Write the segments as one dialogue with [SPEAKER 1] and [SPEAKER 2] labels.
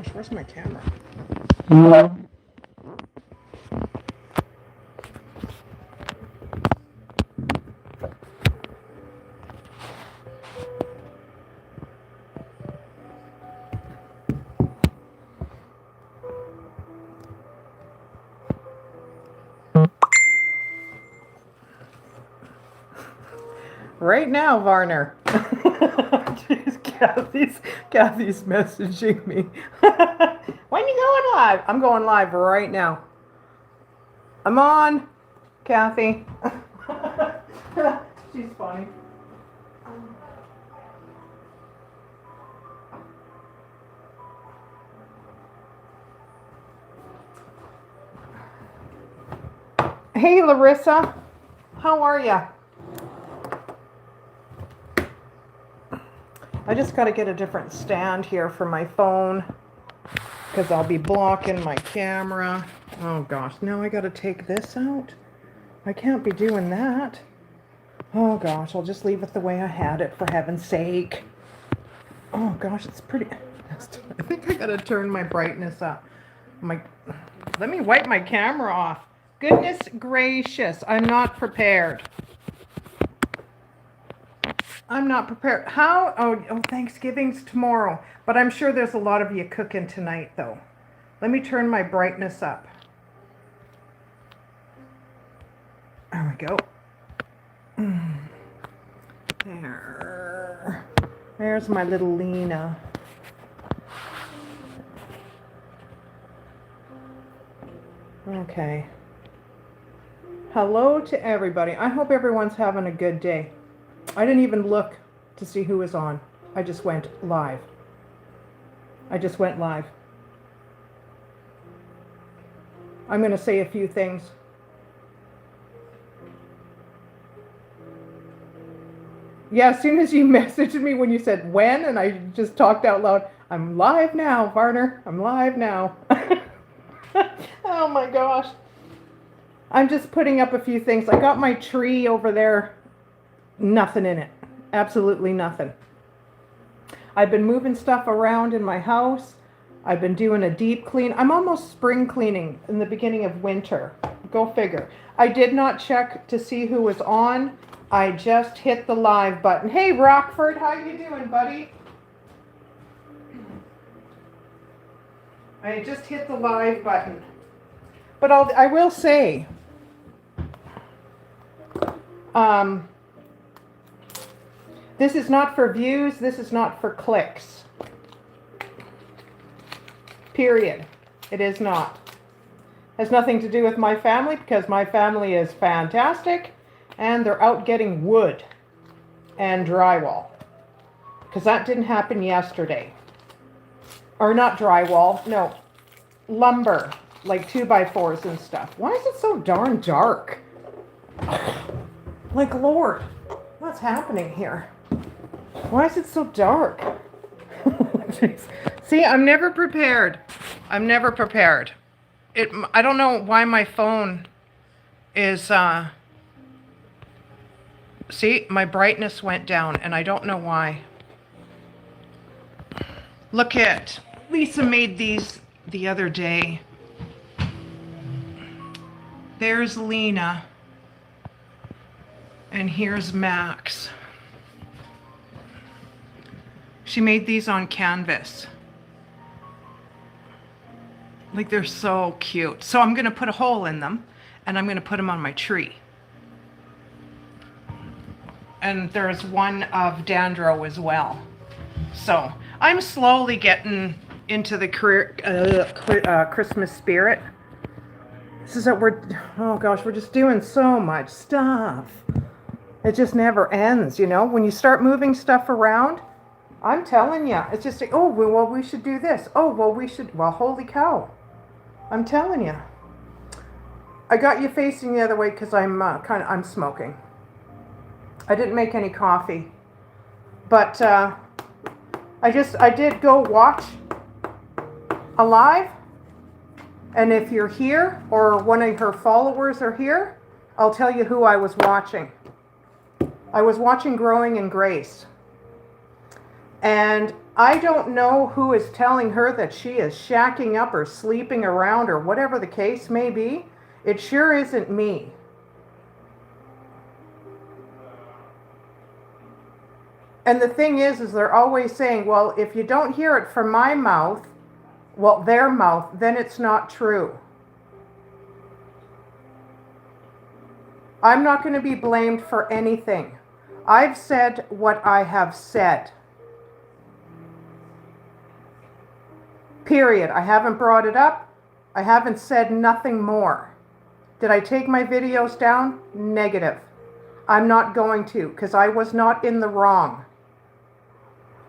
[SPEAKER 1] gosh, where's my camera? Right now, Varner. Jeez, Kathy's messaging me. When you going live? I'm going live right now. I'm on, Kathy. She's funny. Hey, Larissa. How are ya? I just got to get a different stand here for my phone because I'll be blocking my camera. Oh gosh, now I got to take this out. I can't be doing that. Oh gosh, I'll just leave it the way I had it, for heaven's sake. Oh gosh, it's pretty. I think I got to turn my brightness up. Let me wipe my camera off. Goodness gracious, I'm not prepared. I'm not prepared. How? Oh, Thanksgiving's tomorrow. But I'm sure there's a lot of you cooking tonight, though. Let me turn my brightness up. There we go. There. There's my little Lena. Okay. Hello to everybody. I hope everyone's having a good day. I didn't even look to see who was on. I just went live. I'm going to say a few things. Yeah, as soon as you messaged me when you said when, and I just talked out loud, I'm live now, Varner. I'm live now. Oh my gosh. I'm just putting up a few things. I got my tree over there. Nothing in it. Absolutely nothing. I've been moving stuff around in my house. I've been doing a deep clean. I'm almost spring cleaning in the beginning of winter. Go figure. I did not check to see who was on. I just hit the live button. Hey, Rockford, how you doing, buddy? I just hit the live button. But I will say, this is not for views. This is not for clicks. Period. It is not. Has nothing to do with my family because my family is fantastic and they're out getting wood and drywall. Because that didn't happen yesterday. Or not drywall, no. Lumber, like 2x4s and stuff. Why is it so darn dark? Like, Lord, what's happening here? Why is it so dark? See, I'm never prepared. I'm never prepared. I don't know why my phone is, see, my brightness went down and I don't know why. Look at, Lisa made these the other day. There's Lena. And here's Max. She made these on canvas. Like, they're so cute. So I'm gonna put a hole in them and I'm gonna put them on my tree. And there's one of Dandro as well. So I'm slowly getting into the Christmas spirit. This is what oh gosh, we're just doing so much stuff. It just never ends, you know? When you start moving stuff around, I'm telling you, it's just like, oh, well, we should do this. Oh, well, we should, well, holy cow. I'm telling you. I got you facing the other way because I'm smoking. I didn't make any coffee. But I did go watch a live. And if you're here or one of her followers are here, I'll tell you who I was watching. I was watching Growing in Grace. And I don't know who is telling her that she is shacking up or sleeping around or whatever the case may be. It sure isn't me. And the thing is they're always saying, well, if you don't hear it from my mouth, well, their mouth, then it's not true. I'm not going to be blamed for anything. I've said what I have said. Period. I haven't brought it up. I haven't said nothing more. Did I take my videos down? Negative. I'm not going to, because I was not in the wrong.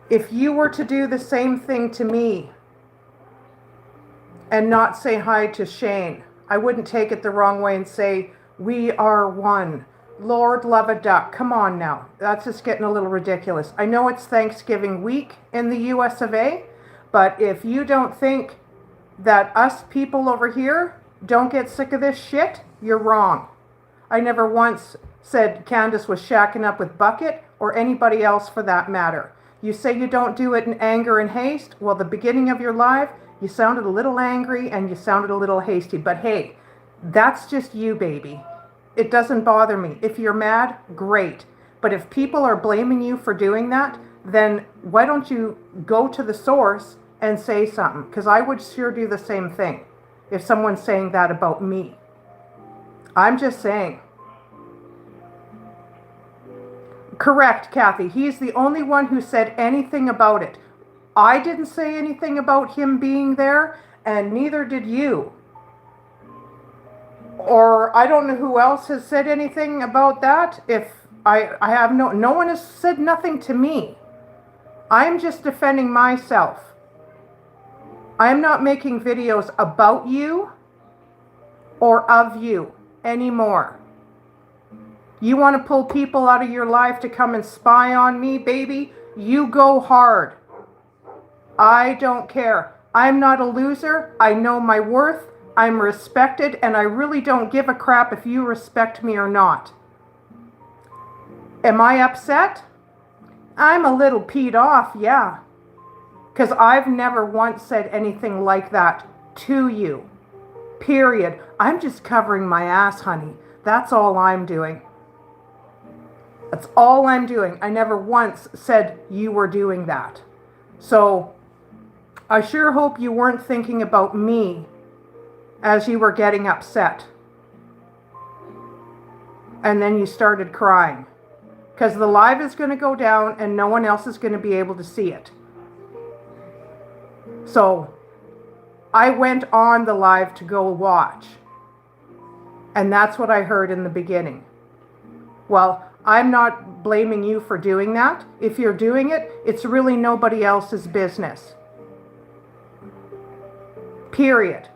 [SPEAKER 1] If you were to do the same thing to me and not say hi to Shane, I wouldn't take it the wrong way and say, we are one. Lord love a duck. Come on now. That's just getting a little ridiculous. I know it's Thanksgiving week in the US of A, but if you don't think that us people over here don't get sick of this shit, you're wrong. I never once said Candace was shacking up with Bucket or anybody else for that matter. You say you don't do it in anger and haste. Well, the beginning of your life, you sounded a little angry and you sounded a little hasty. But hey, that's just you, baby. It doesn't bother me. If you're mad, great. But if people are blaming you for doing that, then why don't you go to the source and say something? Because I would sure do the same thing if someone's saying that about me. I'm just saying. Correct, Kathy. He's the only one who said anything about it. I didn't say anything about him being there, and neither did you. Or I don't know who else has said anything about that. If I have no one has said nothing to me. I'm just defending myself. I'm not making videos about you or of you anymore. You want to pull people out of your life to come and spy on me, baby? You go hard. I don't care. I'm not a loser. I know my worth. I'm respected, and I really don't give a crap if you respect me or not. Am I upset? I'm a little peed off, yeah. Because I've never once said anything like that to you. Period. I'm just covering my ass, honey. That's all I'm doing. That's all I'm doing. I never once said you were doing that. So I sure hope you weren't thinking about me as you were getting upset. And then you started crying. Because the live is going to go down and no one else is going to be able to see it. So I went on the live to go watch. And that's what I heard in the beginning. Well, I'm not blaming you for doing that. If you're doing it, it's really nobody else's business. Period.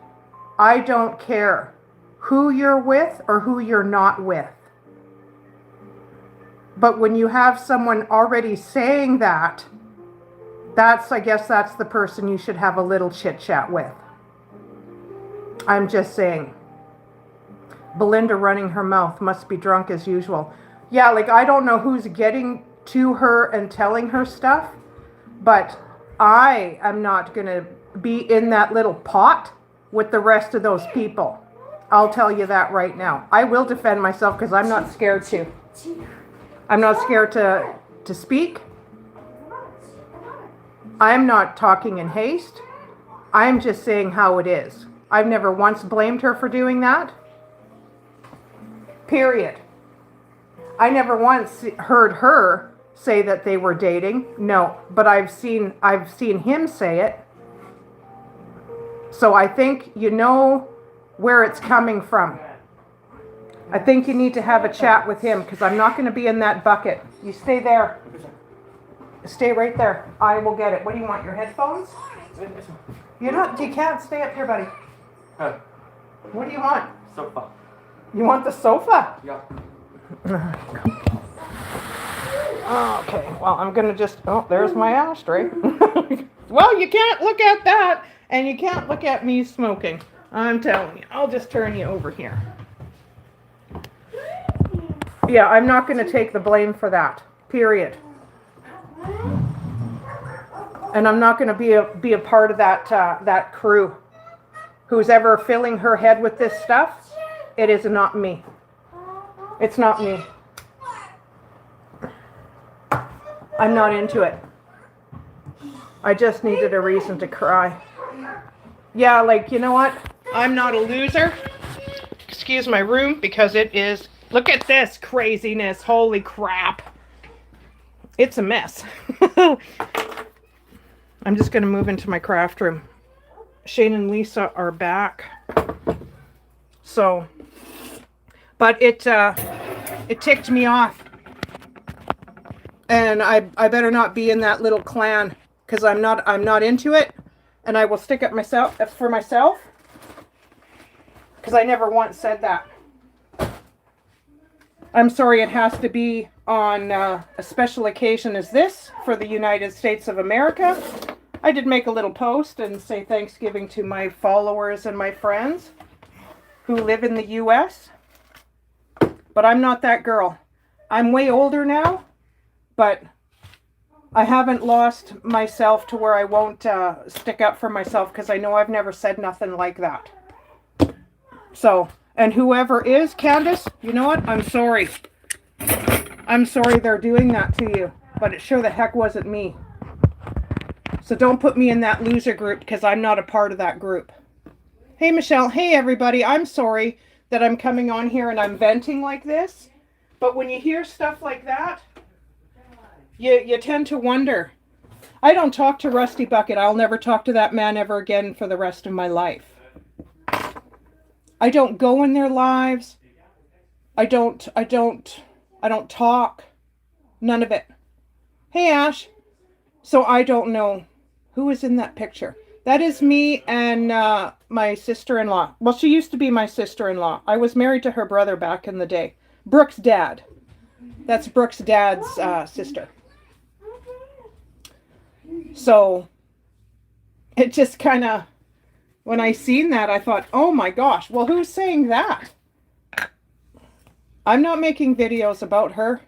[SPEAKER 1] I don't care who you're with or who you're not with. But when you have someone already saying that, I guess that's the person you should have a little chit chat with. I'm just saying. Belinda running her mouth, must be drunk as usual. Yeah, like I don't know who's getting to her and telling her stuff, but I am not going to be in that little pot with the rest of those people. I'll tell you that right now. I will defend myself because I'm not scared to. I'm not scared to speak. I'm not talking in haste. I'm just saying how it is. I've never once blamed her for doing that. Period. I never once heard her say that they were dating. No, but I've seen him say it. So I think you know where it's coming from. I think you need to have a chat with him because I'm not going to be in that bucket. You stay there. Stay right there. I will get it. What do you want? Your headphones? You can't stay up here, buddy. What do you want?
[SPEAKER 2] Sofa.
[SPEAKER 1] You want the sofa?
[SPEAKER 2] Yeah.
[SPEAKER 1] Okay, well, I'm going to just, there's my ashtray. Well, you can't look at that, and you can't look at me smoking. I'm telling you. I'll just turn you over here. Yeah, I'm not going to take the blame for that. Period. And I'm not going to be a part of that crew. Who's ever filling her head with this stuff, it is not me. It's not me. I'm not into it. I just needed a reason to cry. Yeah, like, you know what? I'm not a loser. Excuse my room because it is... Look at this craziness. Holy crap. It's a mess. I'm just going to move into my craft room. Shane and Lisa are back. So, but it ticked me off. And I better not be in that little clan because I'm not into it. And I will stick up for myself because I never once said that. I'm sorry it has to be on a special occasion as this for the United States of America. I did make a little post and say Thanksgiving to my followers and my friends who live in the U.S. But I'm not that girl. I'm way older now, but I haven't lost myself to where I won't stick up for myself because I know I've never said nothing like that. So, and whoever is, Candace, you know what? I'm sorry. I'm sorry they're doing that to you, but it sure the heck wasn't me. So don't put me in that loser group because I'm not a part of that group. Hey, Michelle. Hey, everybody. I'm sorry that I'm coming on here and I'm venting like this. But when you hear stuff like that, you tend to wonder. I don't talk to Rusty Bucket. I'll never talk to that man ever again for the rest of my life. I don't go in their lives. I don't talk. None of it. Hey, Ash. So I don't know who is in that picture. That is me and my sister-in-law. Well, she used to be my sister-in-law. I was married to her brother back in the day. Brooke's dad. That's Brooke's dad's sister. So it just kind of, when I seen that, I thought, oh my gosh, well, who's saying that? I'm not making videos about her,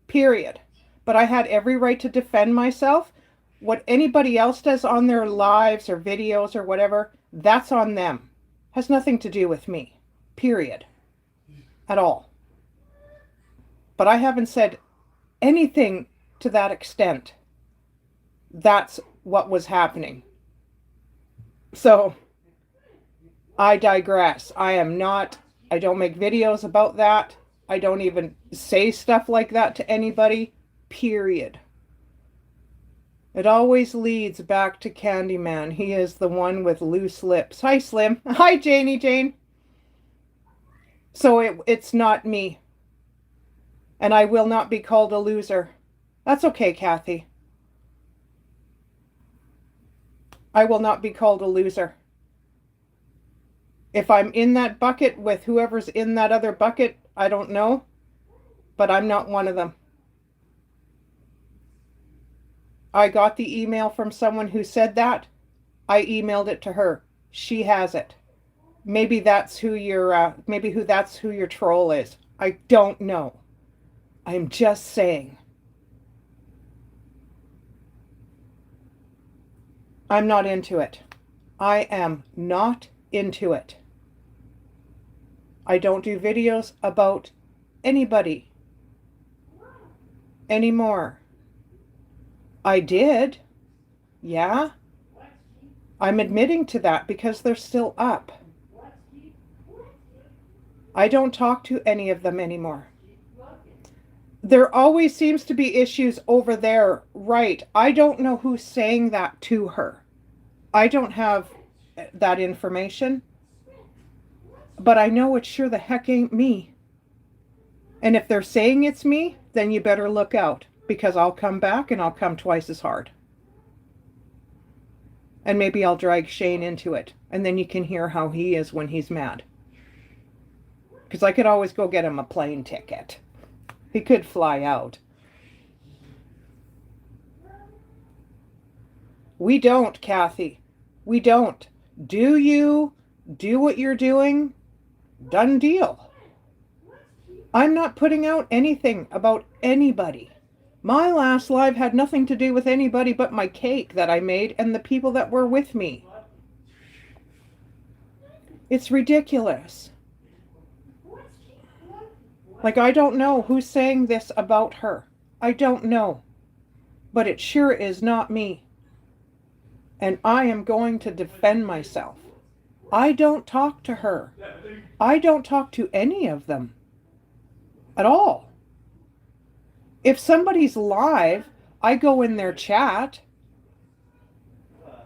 [SPEAKER 1] period. But I had every right to defend myself. What anybody else does on their lives or videos or whatever, that's on them. Has nothing to do with me, period. At all. But I haven't said anything to that extent. That's what was happening. So, I digress. I don't make videos about that. I don't even say stuff like that to anybody, period. It always leads back to Candyman. He is the one with loose lips. Hi, Slim. Hi, Jane. So it's not me. And I will not be called a loser. That's okay, Kathy. I will not be called a loser. If I'm in that bucket with whoever's in that other bucket, I don't know. But I'm not one of them. I got the email from someone who said that. I emailed it to her. She has it. Maybe that's who that's who your troll is. I don't know. I'm just saying. I'm not into it. I am not into it. I don't do videos about anybody anymore. I did. Yeah. I'm admitting to that because they're still up. I don't talk to any of them anymore. There always seems to be issues over there, right? I don't know who's saying that to her. I don't have that information. But I know it sure the heck ain't me. And if they're saying it's me, then you better look out. Because I'll come back and I'll come twice as hard. And maybe I'll drag Shane into it. And then you can hear how he is when he's mad. Because I could always go get him a plane ticket. He could fly out. We don't, Kathy. We don't. Do you do what you're doing? Done deal. I'm not putting out anything about anybody. My last live had nothing to do with anybody but my cake that I made and the people that were with me. It's ridiculous. Like, I don't know who's saying this about her. I don't know. But it sure is not me. And I am going to defend myself. I don't talk to her. I don't talk to any of them at all. If somebody's live, I go in their chat.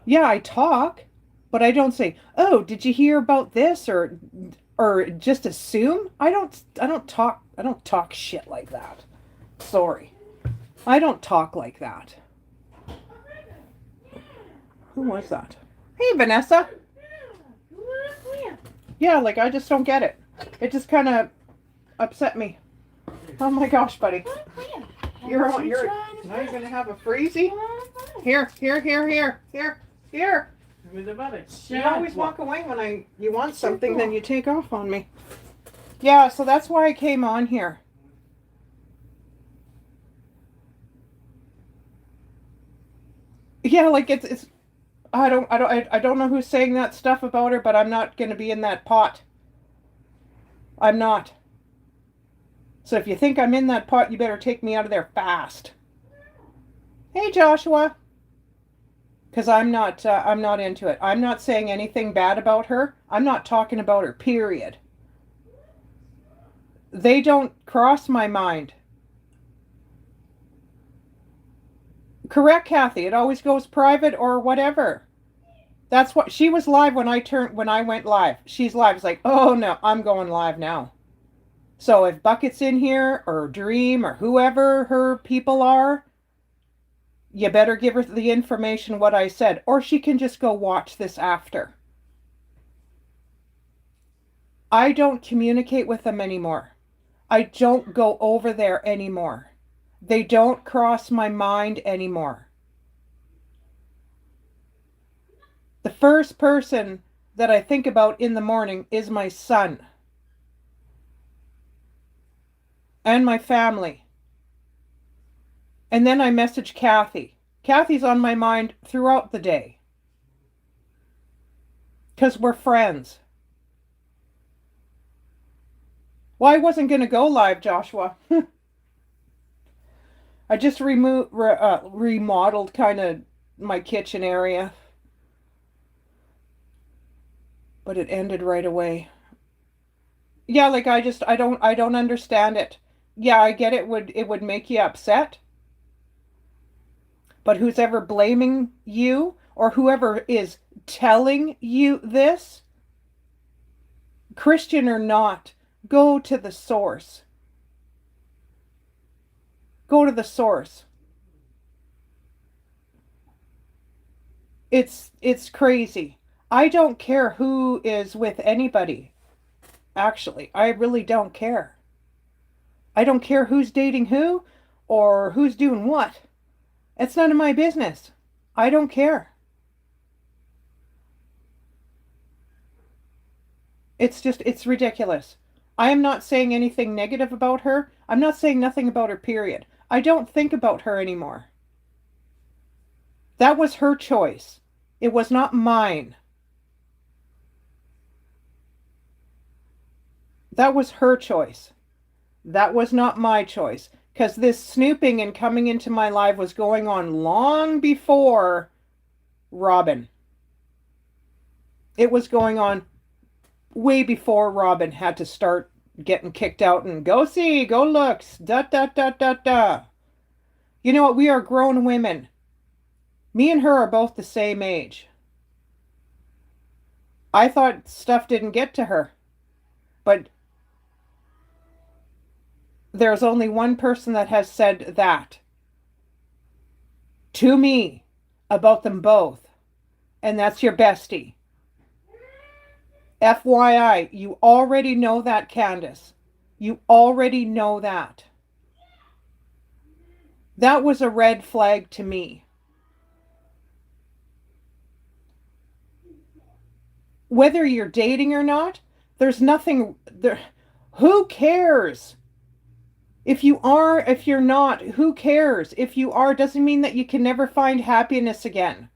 [SPEAKER 1] Yeah, I talk, but I don't say, "Oh, did you hear about this?" or just assume. I don't talk shit like that. Sorry. I don't talk like that. Who was that? Hey, Vanessa. Yeah, like, I just don't get it. It just kind of upset me. Oh my gosh, buddy. You're now you're gonna have a freezy? Here. You always walk away when you want something, then you take off on me. Yeah, so that's why I came on here. Yeah, like it's I don't know who's saying that stuff about her, but I'm not gonna be in that pot. I'm not. So if you think I'm in that pot, you better take me out of there fast. Hey, Joshua. Because I'm not into it. I'm not saying anything bad about her. I'm not talking about her, period. They don't cross my mind. Correct, Kathy. It always goes private or whatever. That's what she was live when I went live. She's live. It's like, oh no, I'm going live now. So if Bucket's in here or Dream or whoever her people are, you better give her the information what I said, or she can just go watch this after. I don't communicate with them anymore. I don't go over there anymore. They don't cross my mind anymore. The first person that I think about in the morning is my son and my family. And then I message Kathy. Kathy's on my mind throughout the day. Because we're friends. Well, I wasn't going to go live, Joshua. I just remodeled kind of my kitchen area. But it ended right away. Yeah, like I don't understand it. Yeah, I get it would make you upset. But who's ever blaming you or whoever is telling you this, Christian or not, go to the source. Go to the source. It's crazy. I don't care who is with anybody. Actually, I really don't care. I don't care who's dating who or who's doing what. It's none of my business. I don't care. It's ridiculous. I am not saying anything negative about her. I'm not saying nothing about her, period. I don't think about her anymore. That was her choice. It was not mine. That was her choice. That was not my choice. Because this snooping and coming into my life was going on long before Robin. It was going on way before Robin had to start getting kicked out and go see, go looks, da da da da da. You know what? We are grown women. Me and her are both the same age. I thought stuff didn't get to her. But there's only one person that has said that to me about them both. And that's your bestie. FYI, you already know that, Candace. You already know that. That was a red flag to me. Whether you're dating or not, there's nothing there. Who cares If you are, if you're not, who cares? If you are, doesn't mean that you can never find happiness again.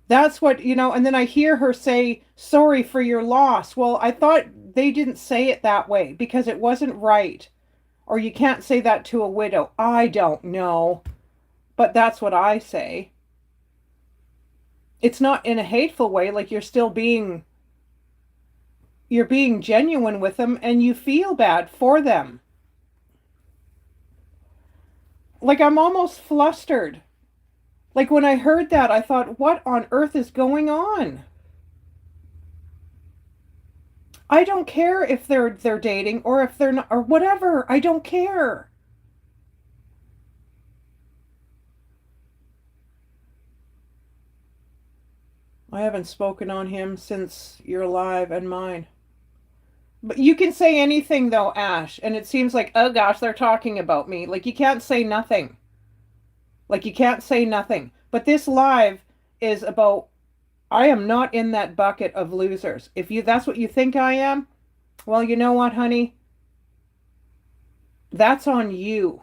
[SPEAKER 1] That's what, and then I hear her say, sorry for your loss. Well, I thought they didn't say it that way because it wasn't right. Or you can't say that to a widow. I don't know. But that's what I say. It's not in a hateful way, like you're being genuine with them and you feel bad for them. Like I'm almost flustered. Like when I heard that, I thought, what on earth is going on? I don't care if they're dating or if they're not or whatever. I don't care. I haven't spoken on him since you're alive and mine. But you can say anything though, Ash, and it seems like, oh gosh, they're talking about me. Like you can't say nothing. Like you can't say nothing. But this live is about I am not in that bucket of losers. If you that's what you think I am, well, you know what, honey? That's on you.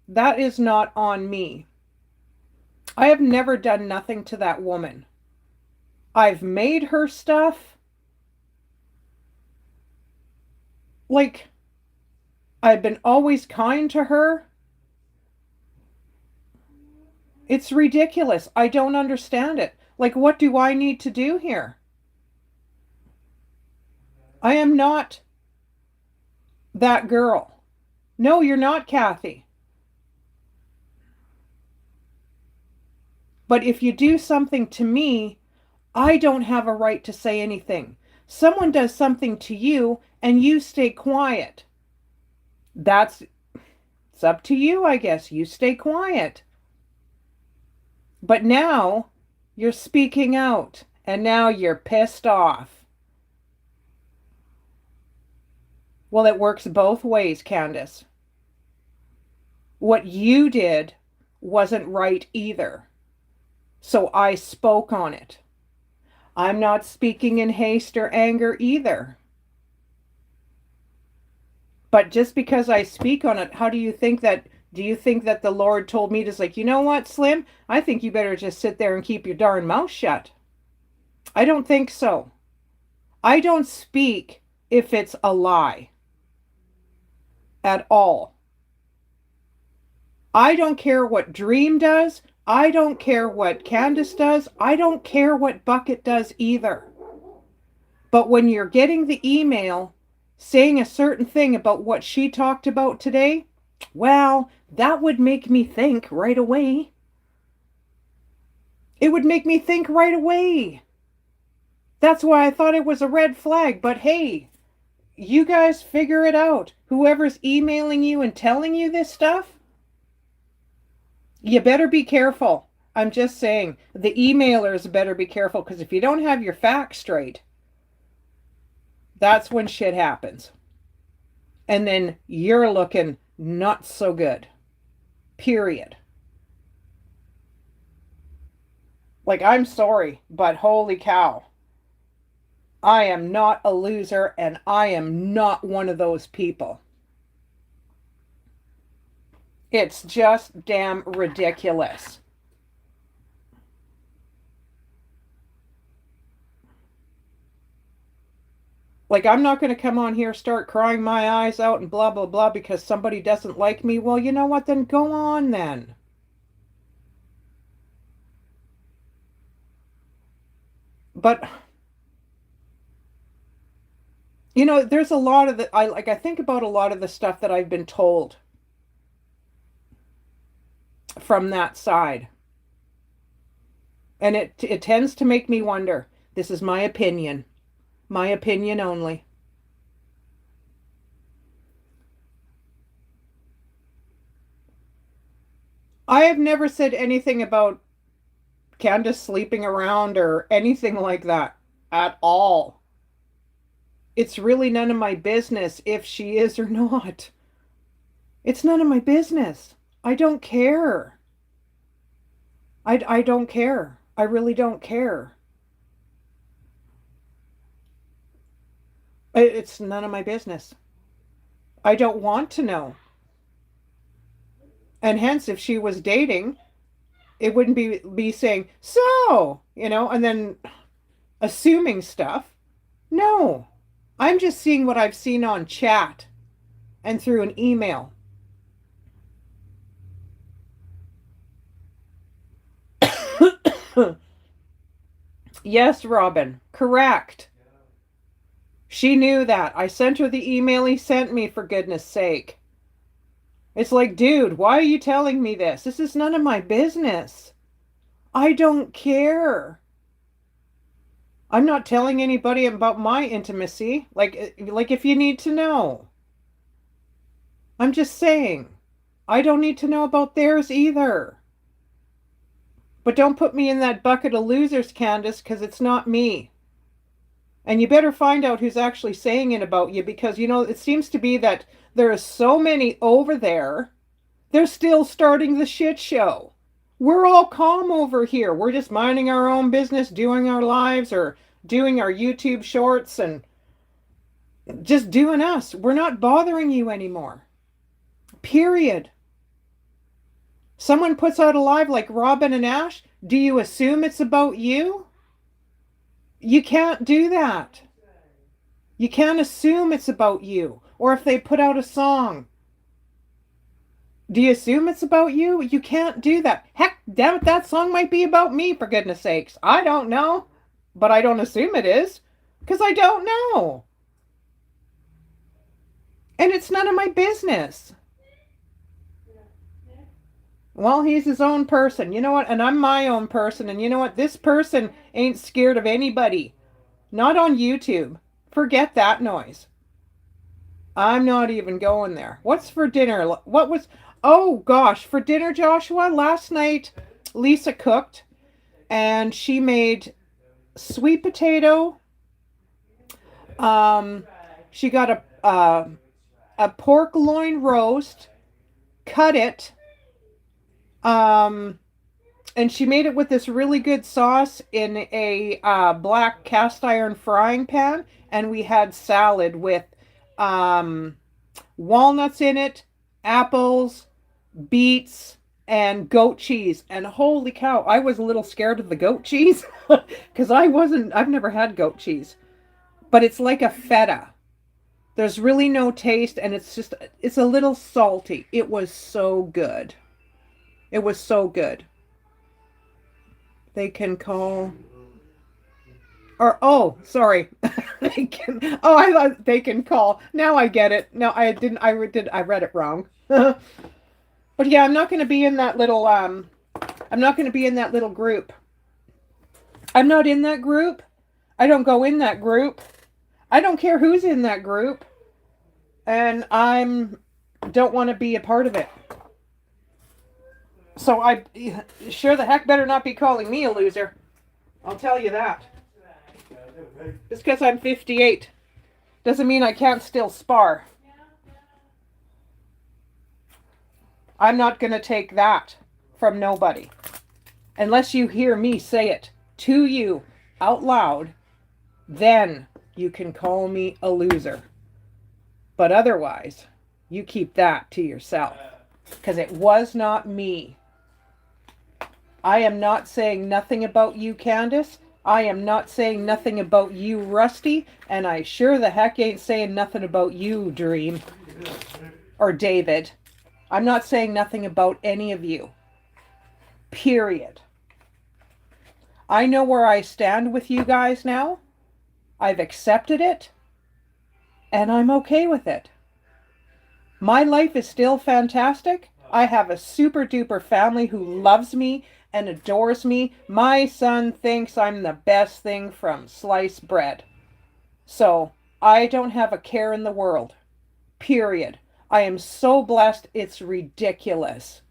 [SPEAKER 1] That is not on me. I have never done nothing to that woman. I've made her stuff. Like, I've been always kind to her. It's ridiculous. I don't understand it. Like, what do I need to do here? I am not that girl. No, you're not, Kathy. But if you do something to me, I don't have a right to say anything. Someone does something to you and you stay quiet. That's it's up to you, I guess. You stay quiet. But now you're speaking out and now you're pissed off. Well, it works both ways, Candace. What you did wasn't right either. So I spoke on it. I'm not speaking in haste or anger either. But just because I speak on it, how do you think that the Lord told me to like, you know what, Slim? I think you better just sit there and keep your darn mouth shut. I don't think so. I don't speak if it's a lie at all. I don't care what Dream does. I don't care what Candace does. I don't care what Bucket does either. But when you're getting the email saying a certain thing about what she talked about today, well, that would make me think right away. It would make me think right away. That's why I thought it was a red flag. But hey, you guys figure it out. Whoever's emailing you and telling you this stuff, you better be careful. I'm just saying, the emailers better be careful because if you don't have your facts straight, that's when shit happens. And then you're looking not so good. Period. Like, I'm sorry, but holy cow. I am not a loser and I am not one of those people. It's just damn ridiculous. Like, I'm not going to come on here, start crying my eyes out and blah, blah, blah because somebody doesn't like me. Well, you know what? Then go on then. But, there's a lot of I think about a lot of the stuff that I've been told from that side. And it tends to make me wonder. This is my opinion. My opinion only. I have never said anything about Candace sleeping around or anything like that at all. It's really none of my business if she is or not. It's none of my business. I don't care. I don't care. I really don't care. It's none of my business. I don't want to know. And hence, if she was dating, it wouldn't be saying, so, and then assuming stuff. No, I'm just seeing what I've seen on chat and through an email. Yes, Robin, correct. She knew that. I sent her the email he sent me, for goodness sake. It's like, dude, why are you telling me this? This is none of my business. I don't care. I'm not telling anybody about my intimacy. Like if you need to know. I'm just saying. I don't need to know about theirs either. But don't put me in that bucket of losers, Candace, because it's not me. And you better find out who's actually saying it about you, because, it seems to be that there are so many over there, they're still starting the shit show. We're all calm over here. We're just minding our own business, doing our lives, or doing our YouTube shorts, and just doing us. We're not bothering you anymore. Period. Someone puts out a live like Robin and Ash, do you assume it's about you? You can't do that. You can't assume it's about you. Or if they put out a song, do you assume it's about you? You can't do that. Heck, damn it, that song might be about me, for goodness sakes. I don't know. But I don't assume it is. Because I don't know. And it's none of my business. Well, he's his own person. You know what? And I'm my own person. And you know what? This person ain't scared of anybody. Not on YouTube. Forget that noise. I'm not even going there. What's for dinner? What was... Oh, gosh. For dinner, Joshua, last night, Lisa cooked. And she made sweet potato. She got a pork loin roast. Cut it. And she made it with this really good sauce in a black cast iron frying pan. And we had salad with walnuts in it, apples, beets, and goat cheese. And holy cow, I was a little scared of the goat cheese because I've never had goat cheese. But it's like a feta. There's really no taste, and it's a little salty. It was so good. It was so good. They can call. Or, oh, sorry. I thought they can call. Now I get it. No, I didn't. I read it wrong. But yeah, I'm not going to be in that little, I'm not going to be in that little group. I'm not in that group. I don't go in that group. I don't care who's in that group. And don't want to be a part of it. So I sure the heck better not be calling me a loser. I'll tell you that. Just because I'm 58 doesn't mean I can't still spar. I'm not going to take that from nobody. Unless you hear me say it to you out loud, then you can call me a loser. But otherwise, you keep that to yourself. Because it was not me. I am not saying nothing about you, Candace. I am not saying nothing about you, Rusty. And I sure the heck ain't saying nothing about you, Dream. Or David. I'm not saying nothing about any of you. Period. I know where I stand with you guys now. I've accepted it. And I'm okay with it. My life is still fantastic. I have a super duper family who loves me and adores me. My son thinks I'm the best thing from sliced bread. So I don't have a care in the world. Period. I am so blessed, it's ridiculous.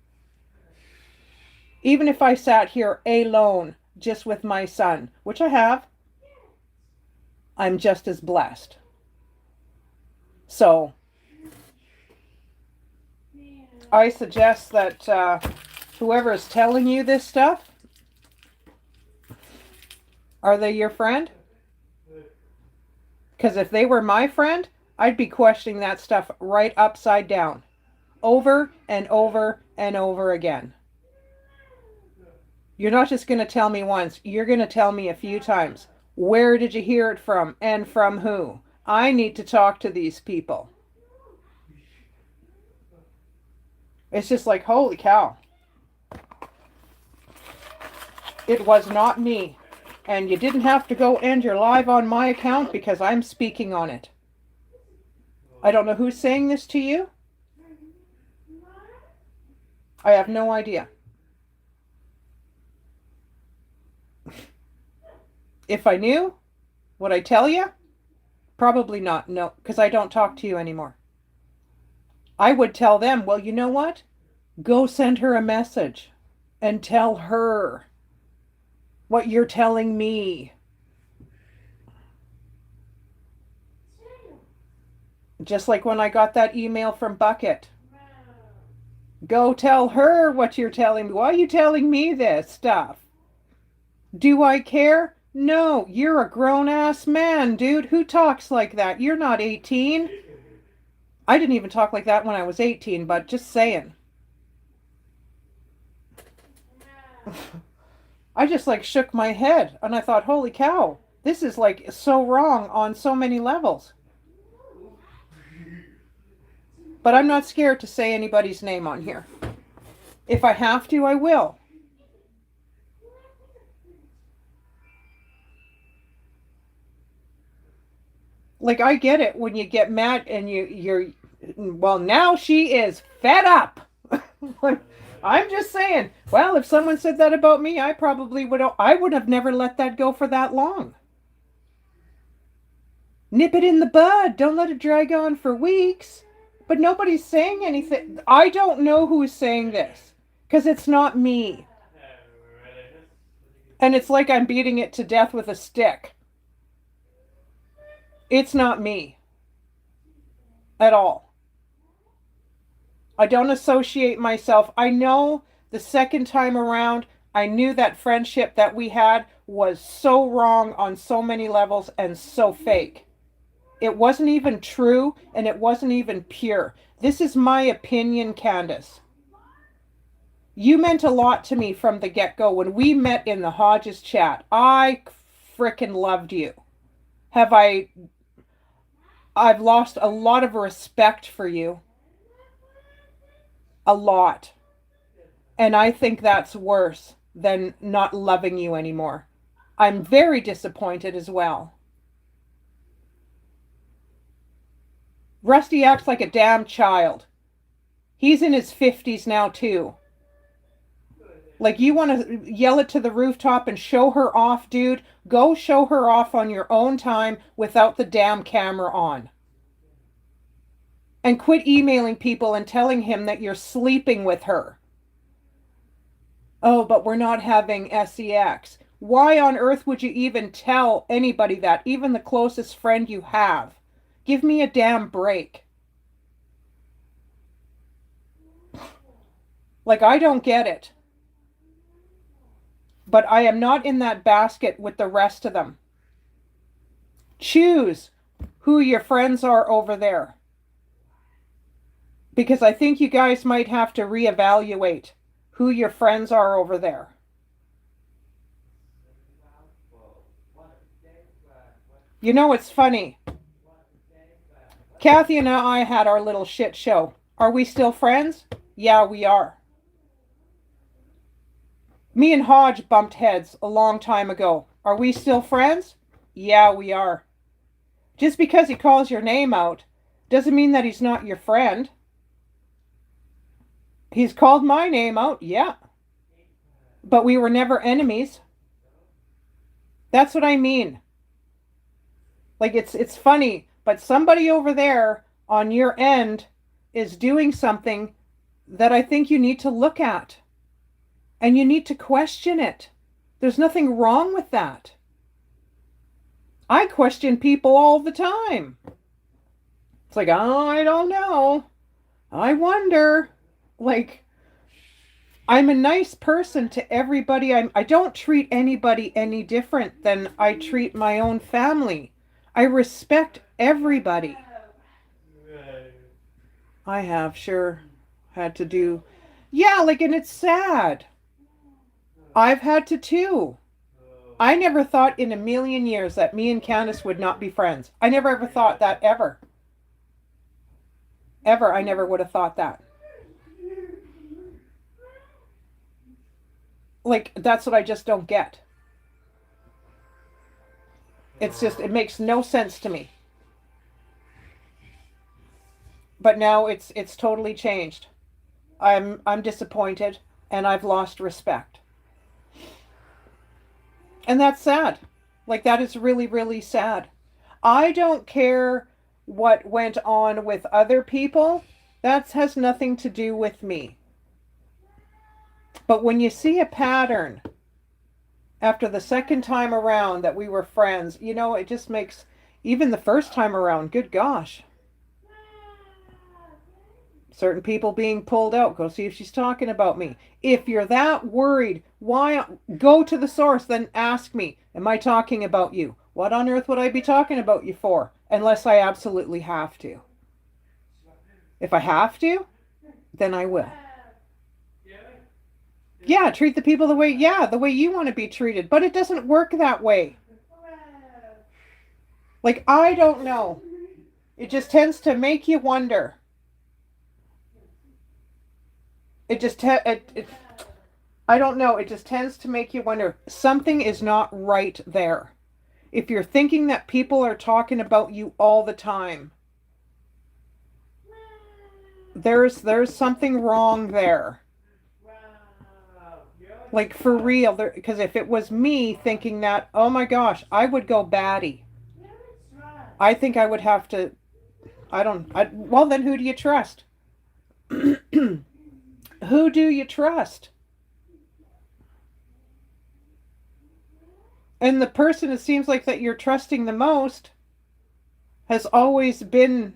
[SPEAKER 1] Even if I sat here alone, just with my son, which I have, I'm just as blessed. So I suggest that whoever is telling you this stuff, are they your friend? Because if they were my friend, I'd be questioning that stuff right upside down, over and over and over again. You're not just going to tell me once, you're going to tell me a few times. Where did you hear it from and from who? I need to talk to these people. It's just like, holy cow. It was not me. And you didn't have to go end your live on my account because I'm speaking on it. I don't know who's saying this to you. I have no idea. If I knew, would I tell you? Probably not, no, because I don't talk to you anymore. I would tell them, well, you know what? Go send her a message and tell her what you're telling me. Just like when I got that email from Bucket. Go tell her what you're telling me. Why are you telling me this stuff? Do I care? No, you're a grown-ass man, dude. Who talks like that? You're not 18. I didn't even talk like that when I was 18, but just saying. I just like shook my head and I thought, holy cow, this is like so wrong on so many levels. But I'm not scared to say anybody's name on here. If I have to, I will. Like, I get it when you get mad and you're, well, now she is fed up. I'm just saying, well, if someone said that about me, I would have never let that go for that long. Nip it in the bud. Don't let it drag on for weeks. But nobody's saying anything. I don't know who's saying this because it's not me. And it's like I'm beating it to death with a stick. It's not me at all. I don't associate myself. I know the second time around, I knew that friendship that we had was so wrong on so many levels and so fake. It wasn't even true and it wasn't even pure. This is my opinion, Candace. You meant a lot to me from the get-go. When we met in the Hodges chat, I frickin' loved you. I've lost a lot of respect for you. A lot. And I think that's worse than not loving you anymore. I'm very disappointed as well. Rusty acts like a damn child. He's in his 50s now too. Like, you want to yell it to the rooftop and show her off, dude? Go show her off on your own time without the damn camera on. And quit emailing people and telling him that you're sleeping with her. Oh, but we're not having sex. Why on earth would you even tell anybody that, even the closest friend you have? Give me a damn break. Like, I don't get it. But I am not in that basket with the rest of them. Choose who your friends are over there. Because I think you guys might have to reevaluate who your friends are over there. You know, it's funny. Kathy and I had our little shit show. Are we still friends? Yeah, we are. Me and Hodge bumped heads a long time ago. Are we still friends? Yeah, we are. Just because he calls your name out doesn't mean that he's not your friend. He's called my name out, yeah. But we were never enemies. That's what I mean. Like, it's funny, but somebody over there on your end is doing something that I think you need to look at. And you need to question it. There's nothing wrong with that. I question people all the time. It's like, oh, I don't know. I wonder. Like, I'm a nice person to everybody. I don't treat anybody any different than I treat my own family. I respect everybody. I have sure had to do. Yeah, like, and it's sad. I've had to too. I never thought in a million years that me and Candace would not be friends. I never ever thought that ever. Ever. I never would have thought that. Like, that's what I just don't get. It's just, it makes no sense to me. But now it's totally changed. I'm disappointed and I've lost respect. And that's sad. Like, that is really, really sad. I don't care what went on with other people. That has nothing to do with me. But when you see a pattern after the second time around that we were friends, it just makes, even the first time around, good gosh. Certain people being pulled out. Go see if she's talking about me. If you're that worried, why go to the source, then ask me, am I talking about you? What on earth would I be talking about you for? Unless I absolutely have to. If I have to, then I will. Yeah, treat the people the way you want to be treated. But it doesn't work that way. Like, I don't know. It just tends to make you wonder. I don't know. It just tends to make you wonder. Something is not right there. If you're thinking that people are talking about you all the time, there's something wrong there. Like, for real. Because if it was me thinking that, oh my gosh, I would go batty. I think I would have to, well, then who do you trust? Who do you trust? And the person it seems like that you're trusting the most has always been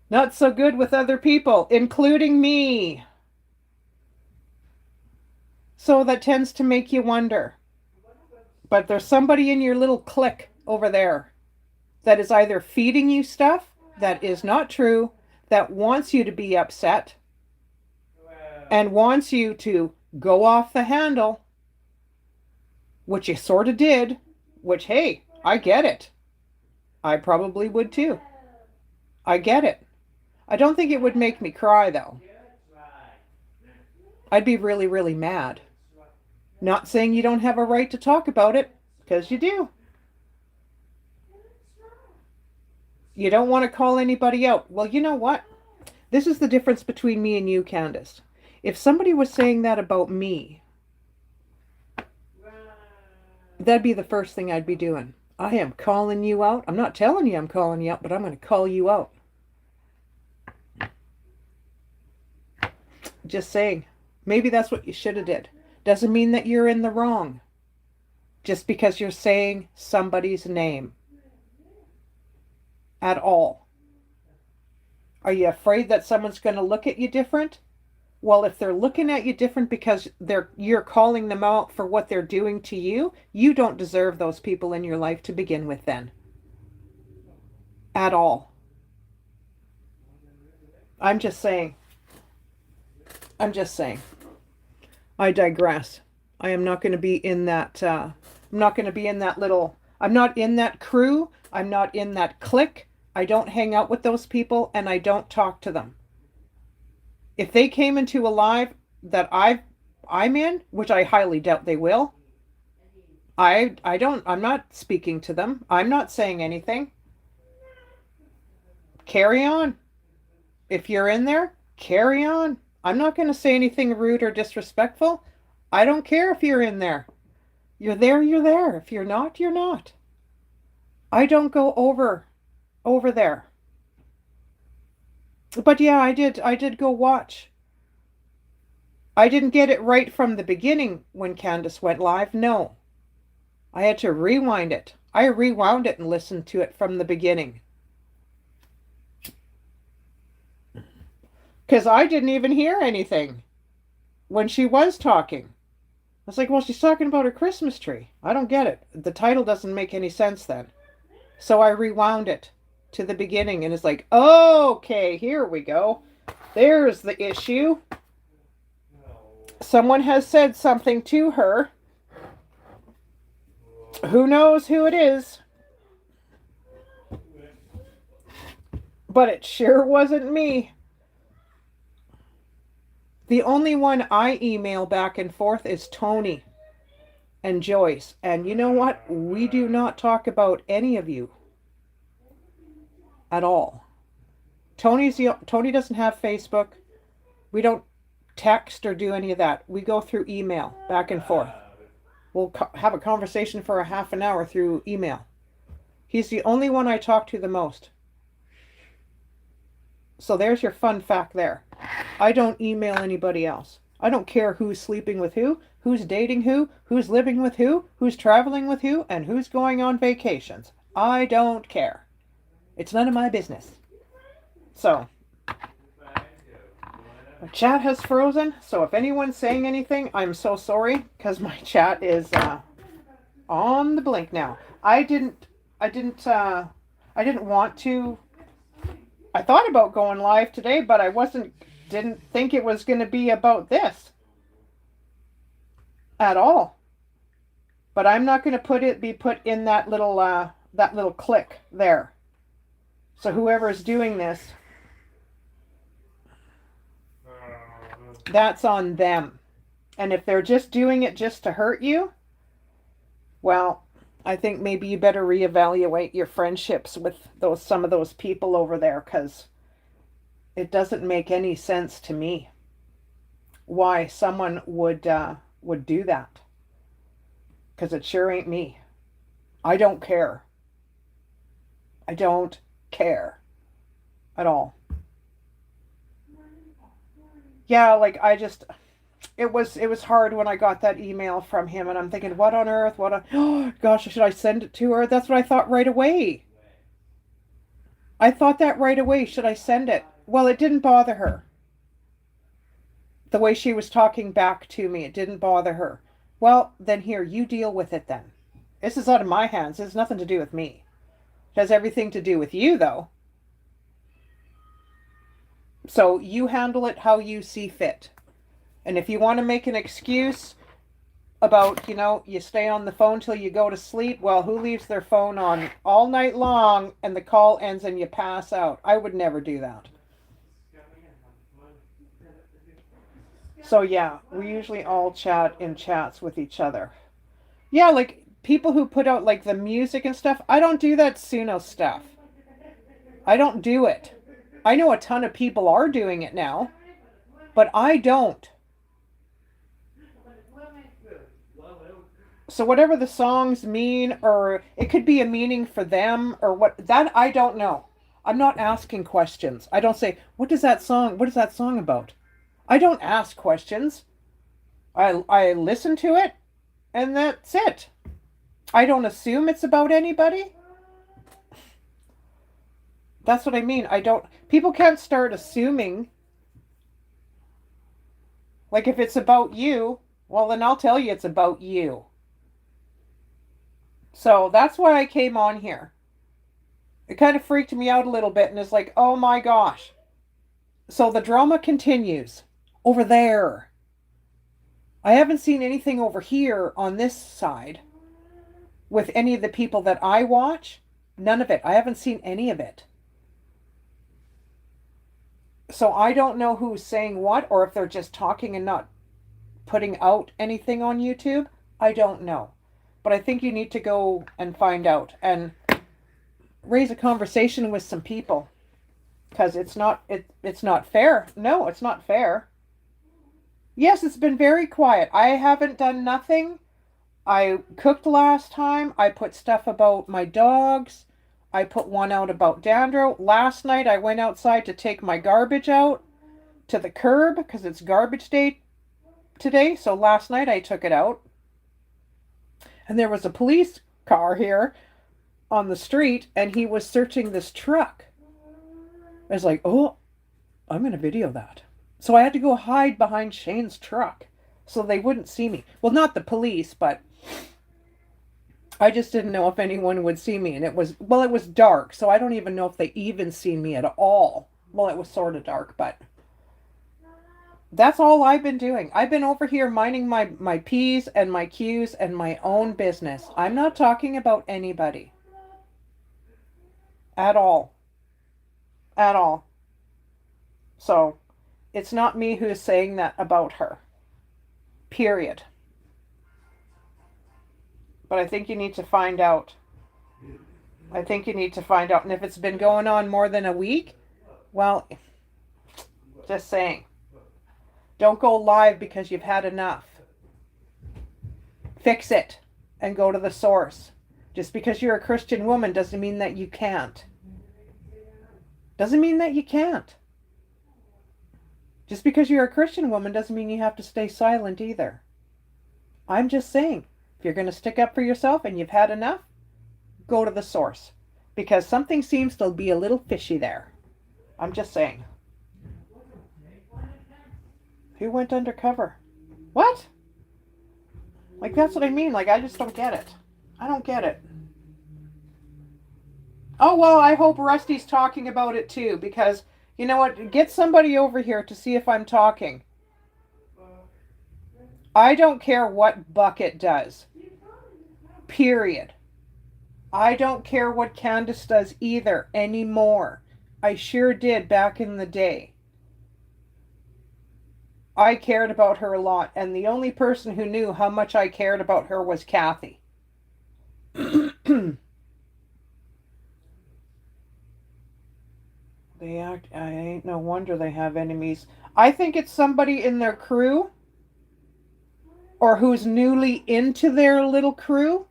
[SPEAKER 1] not so good with other people, including me. So that tends to make you wonder. But there's somebody in your little clique over there that is either feeding you stuff that is not true, that wants you to be upset, and wants you to go off the handle, which you sort of did, which, hey, I get it. I probably would too. I get it. I don't think it would make me cry, though. I'd be really, really mad. Not saying you don't have a right to talk about it, because you do. You don't want to call anybody out. Well, you know what? This is the difference between me and you, Candace. If somebody was saying that about me, that'd be the first thing I'd be doing. I am calling you out. I'm not telling you I'm calling you out, but I'm going to call you out. Just saying. Maybe that's what you should have did. Doesn't mean that you're in the wrong. Just because you're saying somebody's name. At all. Are you afraid that someone's going to look at you different? Well, if they're looking at you different because you're calling them out for what they're doing to you, you don't deserve those people in your life to begin with then. At all. I'm just saying. I digress. I am not going to be in that, I'm not going to be in that little, I'm not in that crew. I'm not in that clique. I don't hang out with those people and I don't talk to them. If they came into a live that I'm in, which I highly doubt they will, I'm not speaking to them. I'm not saying anything. Carry on. If you're in there, carry on. I'm not going to say anything rude or disrespectful. I don't care if you're in there. You're there, you're there. If you're not, you're not. I don't go over there. But yeah, I did go watch. I didn't get it right from the beginning when Candace went live. No. I had to rewind it. I rewound it and listened to it from the beginning. Because I didn't even hear anything when she was talking. was like, well, she's talking about her Christmas tree. I don't get it. The title doesn't make any sense then. So I rewound it to the beginning and it's like, okay, here we go. There's the issue. Someone has said something to her. Who knows who it is? But it sure wasn't me. The only one I email back and forth is Tony and Joyce. And you know what? We do not talk about any of you at all. Tony doesn't have Facebook. We don't text or do any of that. We go through email back and forth. We'll have a conversation for a half an hour through email. He's the only one I talk to the most. So there's your fun fact there. I don't email anybody else. I don't care who's sleeping with who's dating who's living with who's traveling with who, and who's going on vacations. I don't care. It's none of my business. So, my chat has frozen. So if anyone's saying anything, I'm so sorry because my chat is on the blink now. I didn't want to. I thought about going live today, but I didn't think it was going to be about this at all. But I'm not going to be put in that little click there. So whoever's doing this, that's on them. And if they're just doing it just to hurt you, well, I think maybe you better reevaluate your friendships with some of those people over there, because it doesn't make any sense to me why someone would do that. Because it sure ain't me. I don't care. I don't care at all. Yeah, like it was hard when I got that email from him, and I'm thinking, what on earth? Oh gosh, should I send it to her? That's what I thought right away. I thought that right away. Should I send it? Well, it didn't bother her. The way she was talking back to me, it didn't bother her. Well, then here, you deal with it then. This is out of my hands. It has nothing to do with me. It has everything to do with you, though. So you handle it how you see fit. And if you want to make an excuse about, you stay on the phone till you go to sleep, well, who leaves their phone on all night long and the call ends and you pass out? I would never do that. So yeah, we usually all chat in chats with each other. Yeah, like people who put out like the music and stuff, I don't do that Suno stuff. I don't do it. I know a ton of people are doing it now, but I don't. So whatever the songs mean, or it could be a meaning for them, or that I don't know. I'm not asking questions. I don't say, what is that song about? I don't ask questions. I listen to it, and that's it. I don't assume it's about anybody. That's what I mean. People can't start assuming. Like if it's about you, well then I'll tell you it's about you. So that's why I came on here. It kind of freaked me out a little bit, and it's like, oh my gosh. So the drama continues over there. I haven't seen anything over here on this side with any of the people that I watch. None of it. I haven't seen any of it. So I don't know who's saying what, or if they're just talking and not putting out anything on YouTube. I don't know. But I think you need to go and find out and raise a conversation with some people, because it's not fair. No, it's not fair. Yes, it's been very quiet. I haven't done nothing. I cooked last time. I put stuff about my dogs. I put one out about Dandro. Last night I went outside to take my garbage out to the curb because it's garbage day today. So last night I took it out. And there was a police car here on the street, and he was searching this truck. I was like, oh, I'm going to video that. So I had to go hide behind Shane's truck so they wouldn't see me. Well, not the police, but I just didn't know if anyone would see me. And it was, well, it was dark, so I don't even know if they even seen me at all. Well, it was sort of dark, but that's all I've been doing. I've been over here minding my P's and my Q's and my own business. I'm not talking about anybody. At all. At all. So, it's not me who's saying that about her. Period. But I think you need to find out. I think you need to find out. And if it's been going on more than a week, well, just saying. Don't go live because you've had enough. Fix it and go to the source. Just because you're a Christian woman doesn't mean that you can't. Doesn't mean that you can't. Just because you're a Christian woman doesn't mean you have to stay silent either. I'm just saying, if you're going to stick up for yourself and you've had enough, go to the source. Because something seems to be a little fishy there. I'm just saying. Who went undercover? What? Like, that's what I mean. Like, I just don't get it. I don't get it. Oh, well, I hope Rusty's talking about it too, because, you know what? Get somebody over here to see if I'm talking. I don't care what Bucket does. Period. I don't care what Candace does either anymore. I sure did back in the day. I cared about her a lot, and the only person who knew how much I cared about her was Kathy. They act, I ain't no wonder they have enemies. I think it's somebody in their crew, or who's newly into their little crew.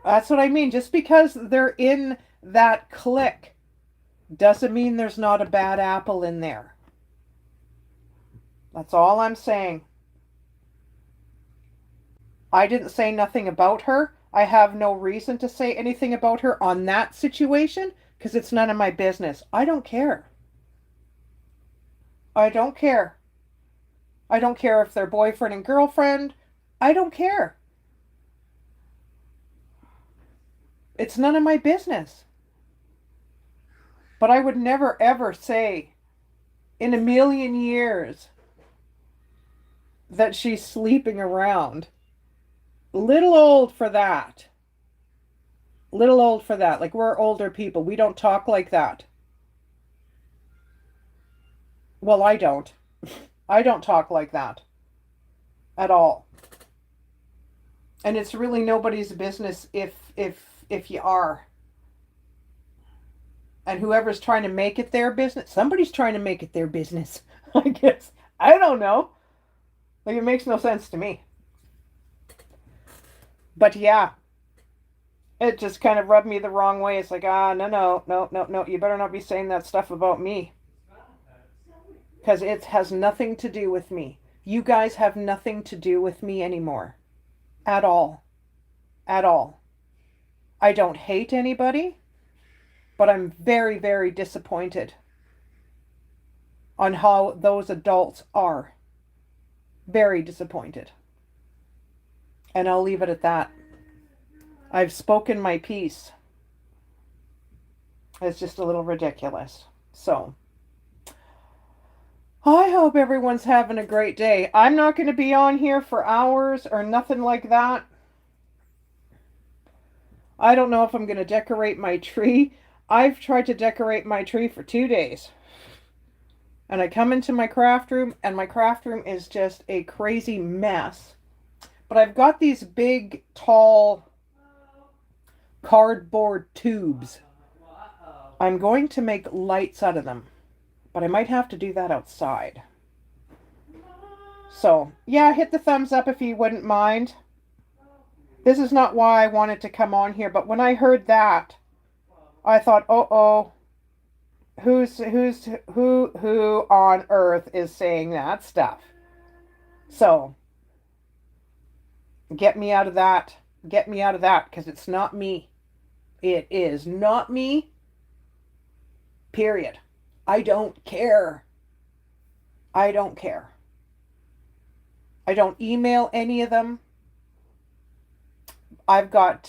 [SPEAKER 1] That's what I mean. Just because they're in that clique doesn't mean there's not a bad apple in there. That's all I'm saying. I didn't say nothing about her. I have no reason to say anything about her on that situation because it's none of my business. I don't care. I don't care. I don't care if they're boyfriend and girlfriend. I don't care. It's none of my business. But I would never ever say in a million years that she's sleeping around. Little old for that. Little old for that. Like, we're older people. We don't talk like that. Well, I don't. I don't talk like that. At all. And it's really nobody's business if you are. And whoever's trying to make it their business, somebody's trying to make it their business. I guess. I don't know. Like, it makes no sense to me. But yeah, it just kind of rubbed me the wrong way. It's like, no. You better not be saying that stuff about me. Because it has nothing to do with me. You guys have nothing to do with me anymore. At all. At all. I don't hate anybody, but I'm very, very disappointed on how those adults are. Very disappointed. And I'll leave it at that. I've spoken my piece. It's just a little ridiculous. So, I hope everyone's having a great day. I'm not going to be on here for hours or nothing like that. I don't know if I'm going to decorate my tree. I've tried to decorate my tree for 2 days. And I come into my craft room, and my craft room is just a crazy mess. But I've got these big, tall cardboard tubes. I'm going to make lights out of them. But I might have to do that outside. So, yeah, hit the thumbs up if you wouldn't mind. This is not why I wanted to come on here, but when I heard that, I thought, who on earth is saying that stuff? So, get me out of that. Get me out of that, because it's not me. It is not me. Period. I don't care. I don't care. I don't email any of them. I've got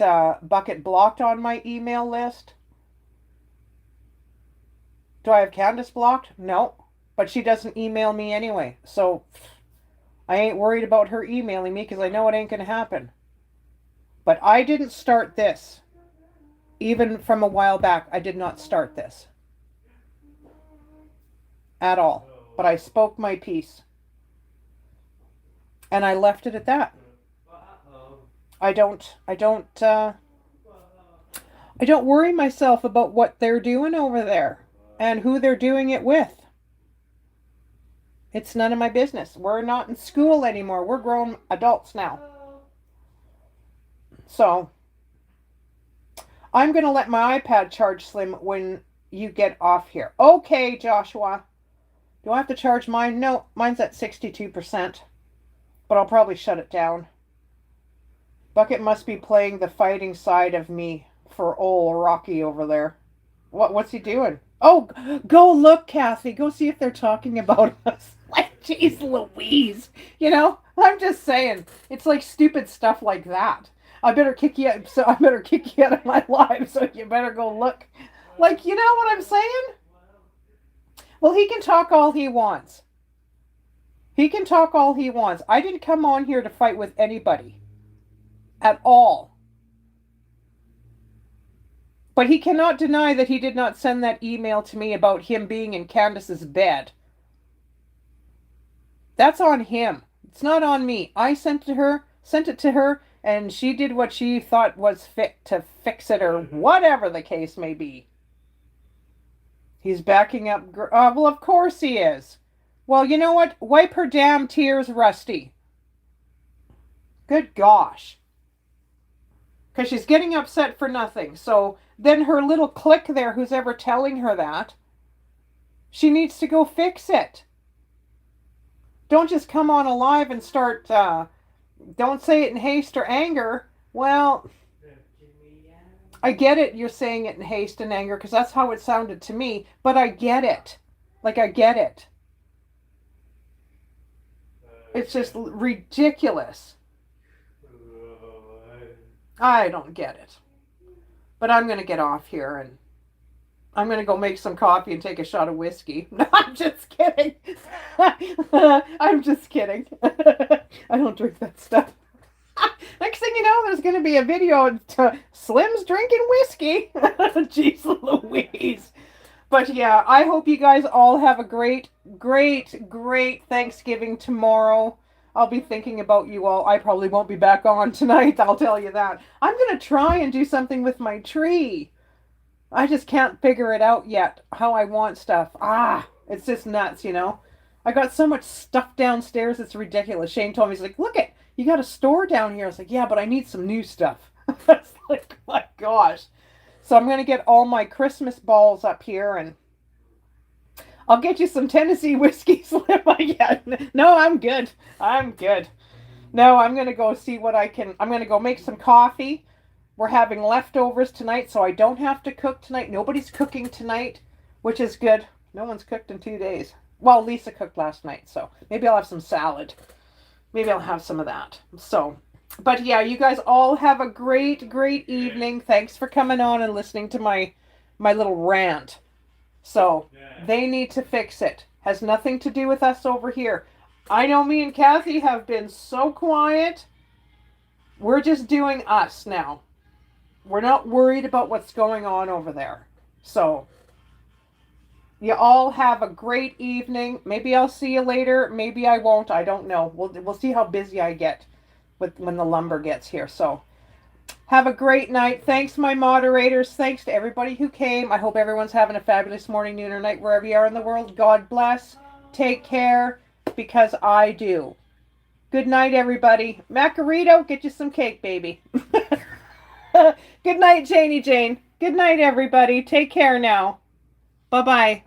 [SPEAKER 1] Bucket blocked on my email list. Do I have Candace blocked? No. But she doesn't email me anyway. So I ain't worried about her emailing me because I know it ain't going to happen. But I didn't start this. Even from a while back, I did not start this. At all. But I spoke my piece. And I left it at that. I don't worry myself about what they're doing over there and who they're doing it with. It's none of my business. We're not in school anymore. We're grown adults now. So I'm going to let my iPad charge, Slim, when you get off here. Okay, Joshua. Do I have to charge mine? No, mine's at 62%. But I'll probably shut it down. Bucket must be playing the fighting side of me for old Rocky over there. What's he doing? Oh, go look, Kathy. Go see if they're talking about us. Like, geez Louise. You know, I'm just saying. It's like stupid stuff like that. I better kick you out. So I better kick you out of my life. So you better go look. Like, you know what I'm saying? Well, he can talk all he wants. He can talk all he wants. I didn't come on here to fight with anybody. At all. But he cannot deny that he did not send that email to me about him being in Candace's bed. That's on him. It's not on me. I sent it to her, and she did what she thought was fit to fix it, or whatever the case may be. He's backing up. Well, of course he is. Well, you know what? Wipe her damn tears, Rusty. Good gosh. Because she's getting upset for nothing. So then her little clique there, who's ever telling her that, she needs to go fix it. Don't just come on alive and start, don't say it in haste or anger. Well, I get it, you're saying it in haste and anger, because that's how it sounded to me. But I get it. Like, I get it. It's just ridiculous. I don't get it. But I'm going to get off here and I'm going to go make some coffee and take a shot of whiskey. No, I'm just kidding. I'm just kidding. I don't drink that stuff. Next thing you know, there's going to be a video of Slim's drinking whiskey. Jeez Louise. But yeah, I hope you guys all have a great, great, great Thanksgiving tomorrow. I'll be thinking about you all. I probably won't be back on tonight, I'll tell you that. I'm going to try and do something with my tree. I just can't figure it out yet, how I want stuff. It's just nuts, you know. I got so much stuff downstairs, it's ridiculous. Shane told me, he's like, look it, you got a store down here. I was like, yeah, but I need some new stuff. It's like, my gosh. So I'm going to get all my Christmas balls up here and I'll get you some Tennessee whiskey, Slim. No, I'm good. I'm good. No, I'm going to go see what I can. I'm going to go make some coffee. We're having leftovers tonight, so I don't have to cook tonight. Nobody's cooking tonight, which is good. No one's cooked in 2 days. Well, Lisa cooked last night, so maybe I'll have some salad. Maybe I'll have some of that. So, but yeah, you guys all have a great, great evening. Thanks for coming on and listening to my little rant. So they need to fix it. Has nothing to do with us over here. I know me and Kathy have been so quiet. We're just doing us now. We're not worried about what's going on over there. So you all have a great evening. Maybe I'll see you later. Maybe I won't. I don't know. We'll see how busy I get when the lumber gets here. So have a great night. Thanks, my moderators. Thanks to everybody who came. I hope everyone's having a fabulous morning, noon, or night, wherever you are in the world. God bless. Take care, because I do. Good night, everybody. Macarito, get you some cake, baby. Good night, Janie Jane. Good night, everybody. Take care now. Bye-bye.